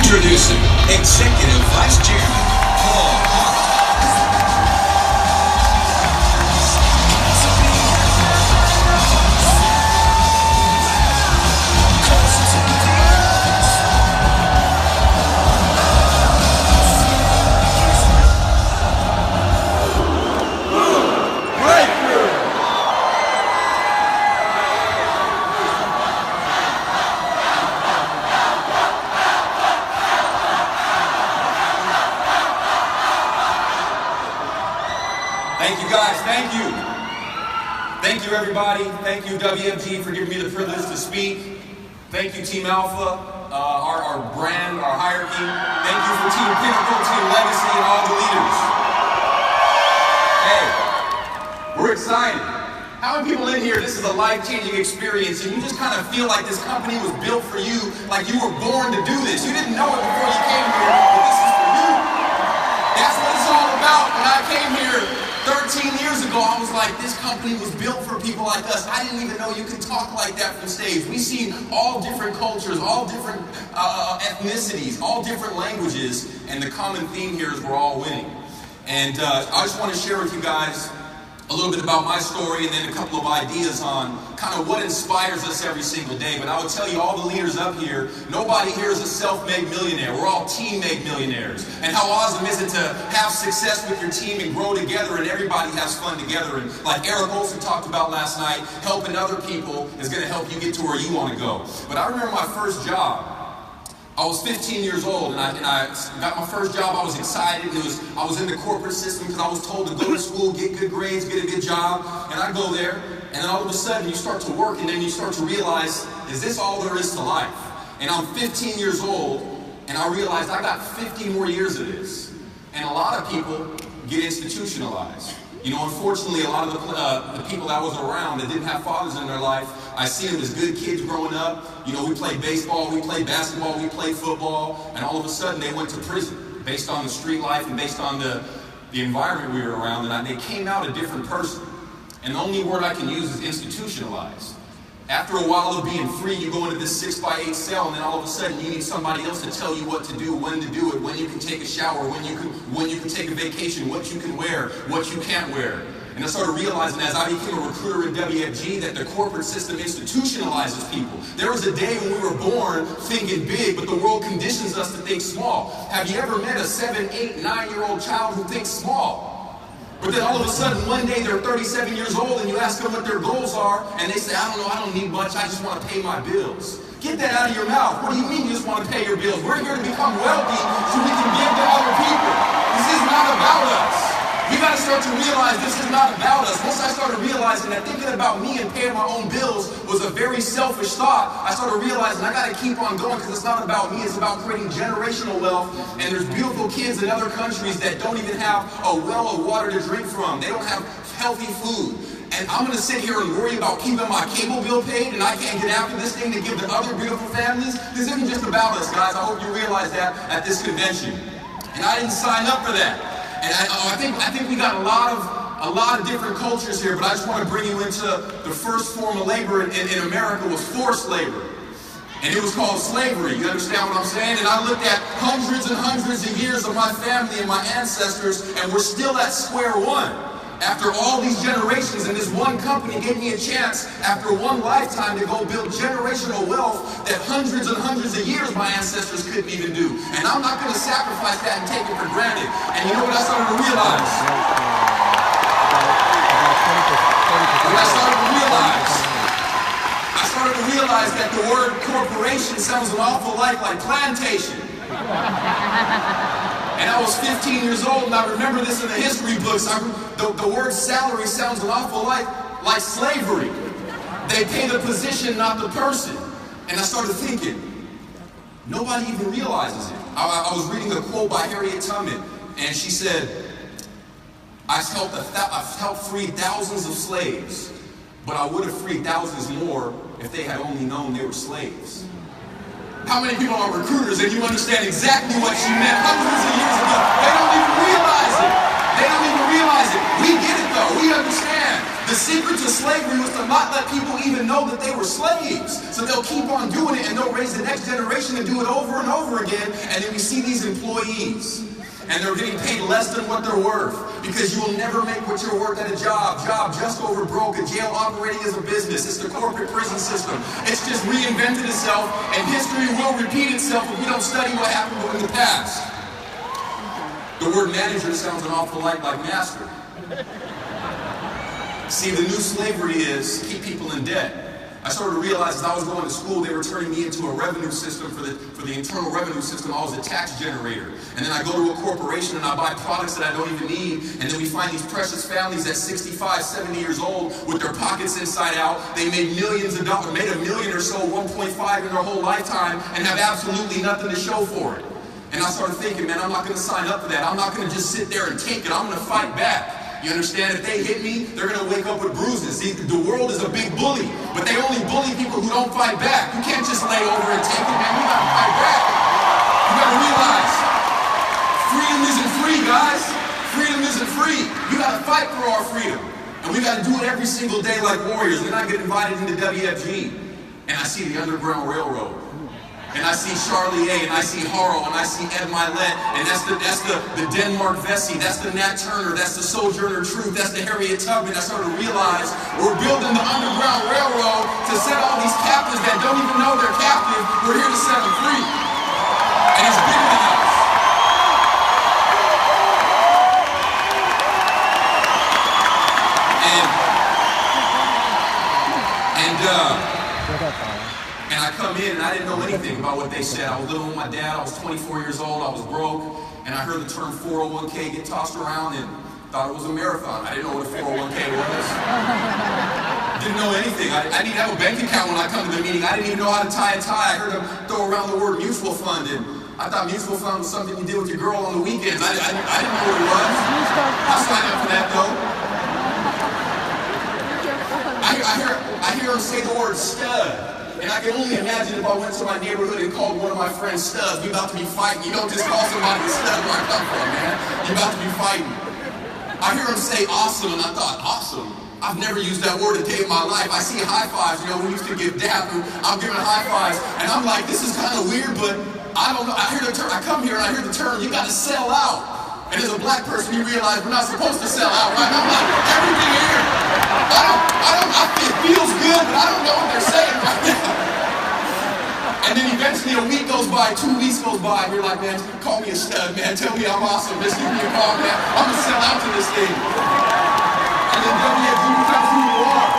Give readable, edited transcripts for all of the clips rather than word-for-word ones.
Introducing Executive Vice Chairman Paul Hart. Thank you guys, thank you. Thank you everybody. Thank you WFG for giving me the privilege to speak. Thank you Team Alpha, our brand, our hierarchy. Thank you for Team Pinnacle, Team Legacy, and all the leaders. Hey, we're excited. How many people in here, this is a life-changing experience and you just kind of feel like this company was built for you, like you were born to do this. You didn't know it before you came here, but this is for you. That's what it's all about. When I came here 13 years ago, I was like, this company was built for people like us. I didn't even know you could talk like that from stage. We've seen all different cultures, all different ethnicities, all different languages, and the common theme here is we're all winning. And I just want to share with you guys a little bit about my story and then a couple of ideas on kind of what inspires us every single day. But I would tell you, all the leaders up here, nobody here is a self-made millionaire. We're all team-made millionaires. And how awesome is it to have success with your team and grow together and everybody has fun together. And like Eric Olson talked about last night, helping other people is going to help you get to where you want to go. But I remember my first job. I was 15 years old and I got my first job. I was excited. I was in the corporate system because I was told to go to school, get good grades, get a good job. And I go there and then all of a sudden you start to work and then you start to realize, is this all there is to life? And I'm 15 years old and I realized I got 50 more years of this. And a lot of people get institutionalized. You know, unfortunately, a lot of the people that was around that didn't have fathers in their life, I see them as good kids growing up. You know, we played baseball, we played basketball, we played football, and all of a sudden they went to prison based on the street life and based on the environment we were around, and they came out a different person. And the only word I can use is institutionalized. After a while of being free, you go into this 6x8 cell, and then all of a sudden you need somebody else to tell you what to do, when to do it, when you can take a shower, when you can take a vacation, what you can wear, what you can't wear. And I started realizing as I became a recruiter in WFG that the corporate system institutionalizes people. There was a day when we were born thinking big, but the world conditions us to think small. Have you ever met a 7, 8, 9-year-old child who thinks small? But then all of a sudden, one day they're 37 years old and you ask them what their goals are and they say, I don't know, I don't need much, I just want to pay my bills. Get that out of your mouth. What do you mean you just want to pay your bills? We're here to become wealthy so we can give to other people. This is not about us. We got to start to realize this is not about us. Once I started realizing that thinking about me and paying my own bills was a very selfish thought, I started realizing I got to keep on going because it's not about me, it's about creating generational wealth. And there's beautiful kids in other countries that don't even have a well of water to drink from. They don't have healthy food. And I'm going to sit here and worry about keeping my cable bill paid and I can't get after this thing to give to other beautiful families. This isn't just about us, guys. I hope you realize that at this convention. And I didn't sign up for that. And I think we got a lot of different cultures here, but I just want to bring you into the first form of labor in America was forced labor. And it was called slavery. You understand what I'm saying? And I looked at hundreds and hundreds of years of my family and my ancestors, and we're still at square one. After all these generations, and this one company gave me a chance after one lifetime to go build generational wealth that hundreds and hundreds of years my ancestors couldn't even do. And I'm not going to sacrifice that and take it for granted. And you know what I started to realize? I started to realize that the word corporation sounds an awful lot like plantation. And I was 15 years old, and I remember this in the history books. The word salary sounds an awful lot like slavery. They pay the position, not the person. And I started thinking, nobody even realizes it. I was reading a quote by Harriet Tubman, and she said, I've helped free thousands of slaves, but I would have freed thousands more if they had only known they were slaves. How many people are recruiters and you understand exactly what she meant hundreds of years ago? They don't even realize it. They don't even realize it. We get it though. We understand. The secret to slavery was to not let people even know that they were slaves. So they'll keep on doing it and they'll raise the next generation to do it over and over again. And then we see these employees and they're getting paid less than what they're worth because you will never make what you're worth at a job just over broke, a jail operating as a business. It's the corporate prison system. It's just reinvented itself and history will repeat itself if we don't study what happened in the past. The word manager sounds an awful lot like master. See, the new slavery is keep people in debt. I started to realize as I was going to school, they were turning me into a revenue system for the internal revenue system. I was a tax generator. And then I go to a corporation and I buy products that I don't even need. And then we find these precious families at 65, 70 years old with their pockets inside out. They made millions of dollars, made $1 million or so, 1.5 in their whole lifetime, and have absolutely nothing to show for it. And I started thinking, man, I'm not going to sign up for that. I'm not going to just sit there and take it. I'm going to fight back. You understand? If they hit me, they're going to wake up with bruises. See, the world is a big bully, but they only bully people who don't fight back. You can't just lay over and take it, man. You got to fight back. You got to realize, freedom isn't free, guys. Freedom isn't free. You got to fight for our freedom. And we got to do it every single day like warriors. Then I get invited into WFG, and I see the Underground Railroad. And I see Charlie A, and I see Hart, and I see Ed Milet, and that's the Denmark Vesey, that's the Nat Turner, that's the Sojourner Truth, that's the Harriet Tubman. I started to realize we're building the Underground Railroad to set all these captives that don't even know they're captive. We're here to set them free. And it's bigger than us. And I come in and I didn't know anything about what they said. I was living with my dad, I was 24 years old, I was broke, and I heard the term 401k get tossed around and thought it was a marathon. I didn't know what a 401k was. Didn't know anything. I didn't even have a bank account when I come to the meeting. I didn't even know how to tie a tie. I heard them throw around the word mutual fund, and I thought mutual fund was something you did with your girl on the weekends. I didn't know what it was. I signed up for that though. I hear them say the word stud. And I can only imagine if I went to my neighborhood and called one of my friends studs. We about to be fighting. You don't just call somebody a stud where I come from, man. You about to be fighting. I hear them say awesome, and I thought, awesome? I've never used that word a day in my life. I see high fives, you know, we used to give dap, and I'm giving high fives, and I'm like, this is kind of weird, but I don't know. I hear the term, I come here and I hear the term, you got to sell out. And as a black person, you realize we're not supposed to sell out, right? I'm like, everything here. It feels good, but I don't know what they're saying right now. And then eventually a week goes by, 2 weeks goes by, and you're like, man, call me a stud, man. Tell me I'm awesome. Just give me a call, man. I'm gonna sell out to this thing. And then WFG becomes who you are.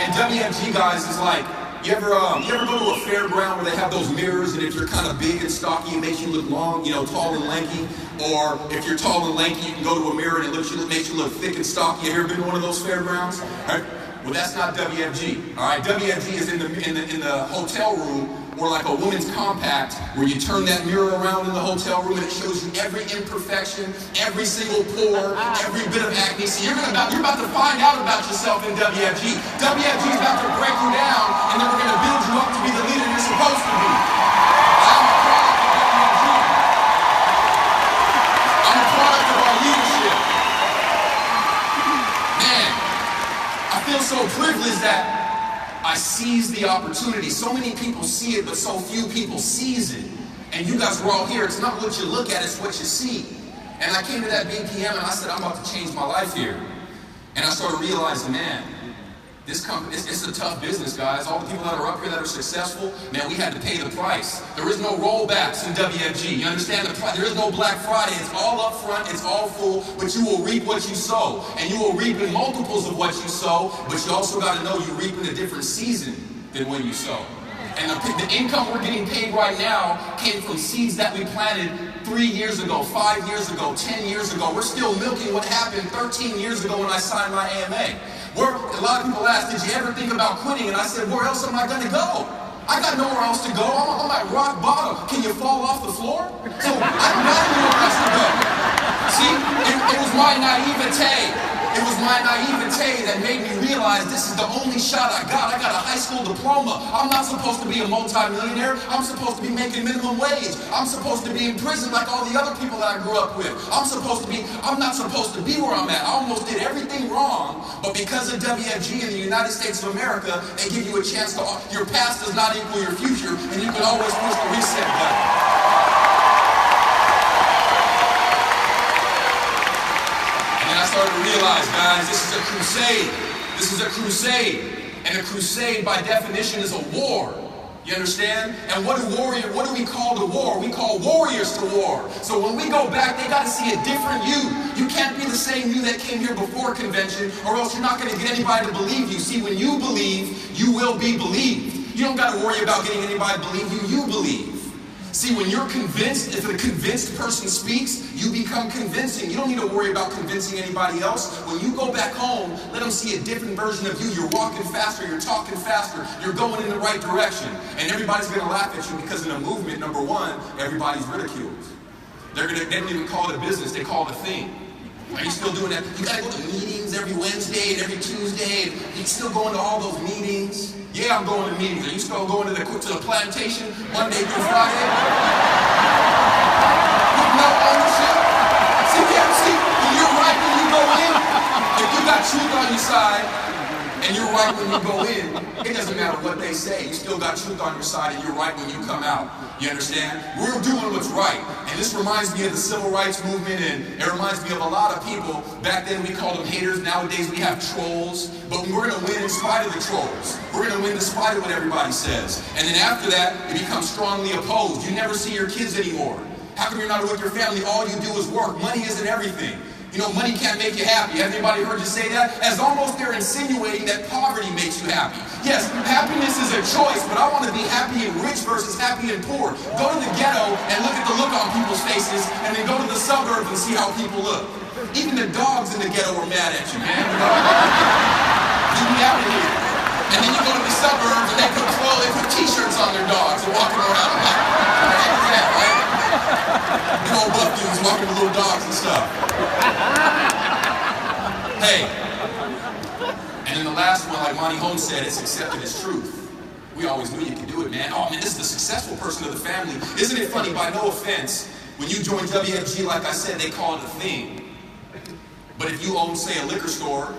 And WFG, guys, is like, you ever go to a fairground where they have those mirrors, and if you're kind of big and stocky, it makes you look long, you know, tall and lanky? Or if you're tall and lanky, you can go to a mirror and it makes you look thick and stocky. You ever been to one of those fairgrounds? Right? Well, that's not WFG. All right, WFG is in the hotel room, where like a woman's compact, where you turn that mirror around in the hotel room and it shows you every imperfection, every single pore, every bit of acne. So you're about to find out about yourself in WFG. WFG is about to break you down, and then we're going to build you up to be the leader you're supposed to be. I'm a product of our leadership. Man, I feel so privileged that I seize the opportunity. So many people see it, but so few people seize it. And you guys were all here. It's not what you look at, it's what you see. And I came to that BPM and I said, I'm about to change my life here. And I started realizing, man, this company, it's a tough business, guys. All the people that are up here that are successful, man, we had to pay the price. There is no rollbacks in WFG. You understand the price? There is no Black Friday. It's all up front, it's all full, but you will reap what you sow. And you will reap in multiples of what you sow, but you also got to know you reap in a different season than when you sow. And the income we're getting paid right now came from seeds that we planted 3 years ago, 5 years ago, 10 years ago. We're still milking what happened 13 years ago when I signed my AMA. A lot of people ask, did you ever think about quitting? And I said, where else am I going to go? I got nowhere else to go. I'm at rock bottom. Can you fall off the floor? So I don't got anywhere else to go. See, it was my naivete. It was my naivete that made me realize this is the only shot I got. I got a high school diploma. I'm not supposed to be a multi-millionaire. I'm supposed to be making minimum wage. I'm supposed to be in prison like all the other people that I grew up with. I'm not supposed to be where I'm at. I almost did everything wrong, but because of WFG in the United States of America, they give you a chance to, your past does not equal your future, and you can always push the reset button. I started to realize, guys, this is a crusade. This is a crusade. And a crusade, by definition, is a war. You understand? And what do we call to war? We call warriors to war. So when we go back, they got to see a different you. You can't be the same you that came here before convention, or else you're not going to get anybody to believe you. See, when you believe, you will be believed. You don't got to worry about getting anybody to believe you. You believe. See, when you're convinced, if a convinced person speaks, you become convincing. You don't need to worry about convincing anybody else. When you go back home, let them see a different version of you. You're walking faster, you're talking faster, you're going in the right direction. And everybody's going to laugh at you because in a movement, number one, everybody's ridiculed. They don't even call it a business, they call it a thing. Are you still doing that? You got to go to meetings every Wednesday and every Tuesday. And you still going to all those meetings? Yeah, I'm going to meetings. Are you still going to the plantation Monday through Friday? With no ownership? See, when you're right when you go in, if you got truth on your side, and you're right when you go in, it doesn't matter what they say. You still got truth on your side, and you're right when you come out. You understand? We're doing what's right. And this reminds me of the civil rights movement, and it reminds me of a lot of people. Back then we called them haters. Nowadays we have trolls. But we're going to win in spite of the trolls. We're going to win in spite of what everybody says. And then after that, it becomes strongly opposed. You never see your kids anymore. How come you're not with your family? All you do is work. Money isn't everything. You know, money can't make you happy. Has anybody heard you say that? As almost they're insinuating that poverty makes you happy. Yes, happiness is a choice, but I want to be happy and rich versus happy and poor. Go to the ghetto and look at the look on people's faces, and then go to the suburbs and see how people look. Even the dogs in the ghetto were mad at you, man. Get me out of here. And then you go to the suburbs and they put t-shirts on their dogs and walking around. I'm like, what the heck is that, right? You old buff dudes walking with little dogs and stuff. Hey. And then the last one, like Monty Holmes said, it's accepted as truth. We always knew you could do it, man. Oh, man, this is the successful person of the family. Isn't it funny, by no offense, when you join WFG, like I said, they call it a thing. But if you own, say, a liquor store,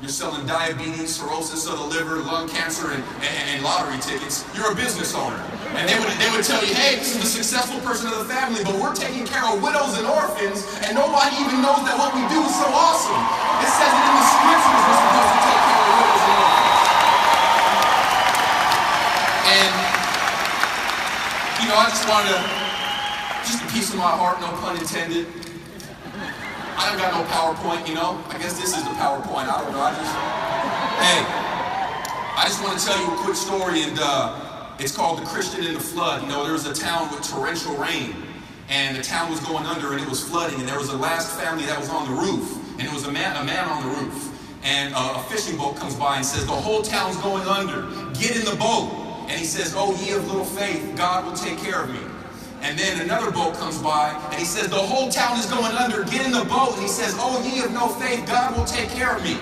you're selling diabetes, cirrhosis of the liver, lung cancer, and lottery tickets, you're a business owner. And they would tell you, hey, this is the successful person of the family, but we're taking care of widows and orphans, and nobody even knows that what we do is so awesome. It says it in the scriptures we're supposed to take care of widows and orphans. And, you know, I just wanted to, just a piece of my heart, no pun intended. I don't got no PowerPoint, you know? I guess this is the PowerPoint, I don't know, hey, I just want to tell you a quick story, and it's called The Christian in the Flood. You know, there was a town with torrential rain, and the town was going under, and it was flooding, and there was a last family that was on the roof, and it was a man on the roof, and a fishing boat comes by and says, the whole town's going under, get in the boat. And he says, oh, ye of little faith, God will take care of me. And then another boat comes by, and he says, the whole town is going under, get in the boat. And he says, oh, ye of no faith, God will take care of me.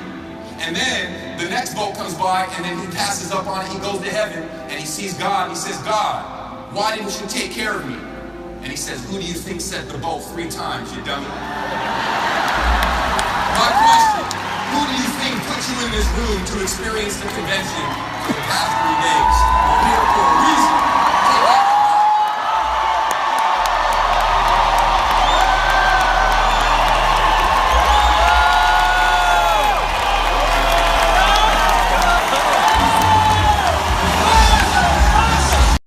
And then the next boat comes by, and then he passes up on it, he goes to heaven, and he sees God, and he says, God, why didn't you take care of me? And he says, who do you think set the boat 3 times, you dummy? My question, who do you think put you in this room to experience the convention for the past 3 days? We're here for a